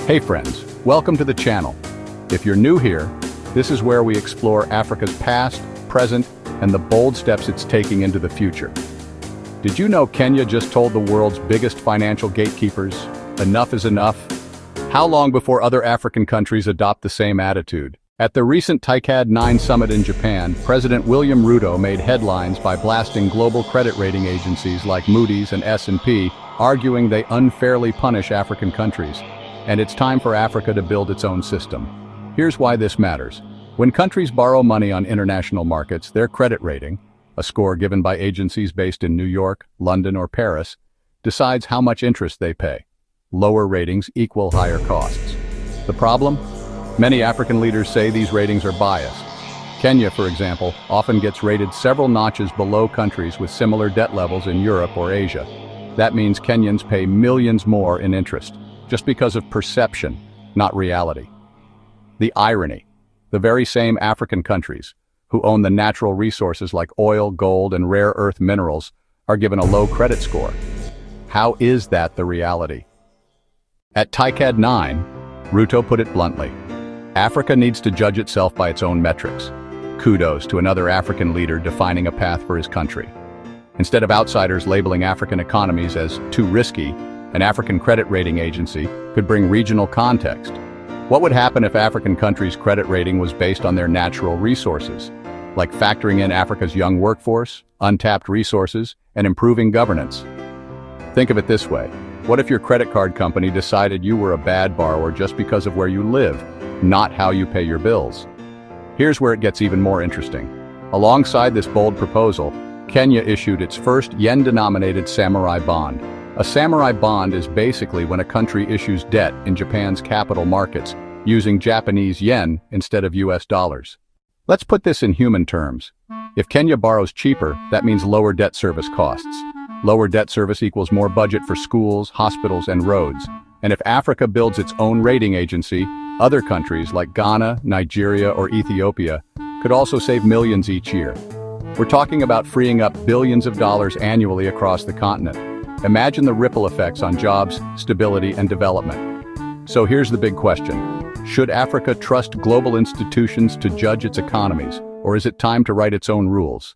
Hey friends, welcome to the channel. If you're new here, this is where we explore Africa's past, present, and the bold steps it's taking into the future. Did you know Kenya just told the world's biggest financial gatekeepers, enough is enough? How long before other African countries adopt the same attitude? At the recent TICAD 9 summit in Japan, President William Ruto made headlines by blasting global credit rating agencies like Moody's and S&P, arguing they unfairly punish African countries. And it's time for Africa to build its own system. Here's why this matters. When countries borrow money on international markets, their credit rating, a score given by agencies based in New York, London, or Paris, decides how much interest they pay. Lower ratings equal higher costs. The problem? Many African leaders say these ratings are biased. Kenya, for example, often gets rated several notches below countries with similar debt levels in Europe or Asia. That means Kenyans pay millions more in interest, just because of perception, not reality. The irony: the very same African countries, who own the natural resources like oil, gold, and rare earth minerals, are given a low credit score. How is that the reality? At TICAD 9, Ruto put it bluntly: Africa needs to judge itself by its own metrics. Kudos to another African leader defining a path for his country. Instead of outsiders labeling African economies as too risky, an African credit rating agency could bring regional context. What would happen if African countries' credit rating was based on their natural resources, like factoring in Africa's young workforce, untapped resources, and improving governance? Think of it this way: what if your credit card company decided you were a bad borrower just because of where you live, not how you pay your bills? Here's where it gets even more interesting. Alongside this bold proposal, Kenya issued its first yen-denominated samurai bond. A samurai bond is basically when a country issues debt in Japan's capital markets using Japanese yen instead of US dollars. Let's put this in human terms. If Kenya borrows cheaper, that means lower debt service costs. Lower debt service equals more budget for schools, hospitals, and roads. And if Africa builds its own rating agency, other countries like Ghana, Nigeria, or Ethiopia could also save millions each year. We're talking about freeing up billions of dollars annually across the continent. Imagine the ripple effects on jobs, stability, and development. So here's the big question: should Africa trust global institutions to judge its economies, or is it time to write its own rules?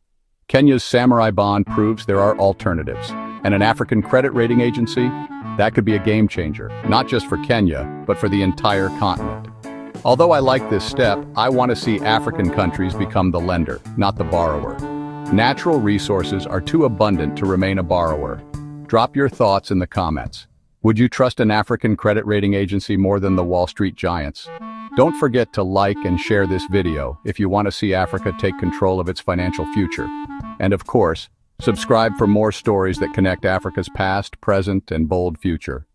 Kenya's samurai bond proves there are alternatives, and an African credit rating agency? That could be a game changer, not just for Kenya, but for the entire continent. Although I like this step, I want to see African countries become the lender, not the borrower. Natural resources are too abundant to remain a borrower. Drop your thoughts in the comments. Would you trust an African credit rating agency more than the Wall Street giants? Don't forget to like and share this video if you want to see Africa take control of its financial future. And of course, subscribe for more stories that connect Africa's past, present, and bold future.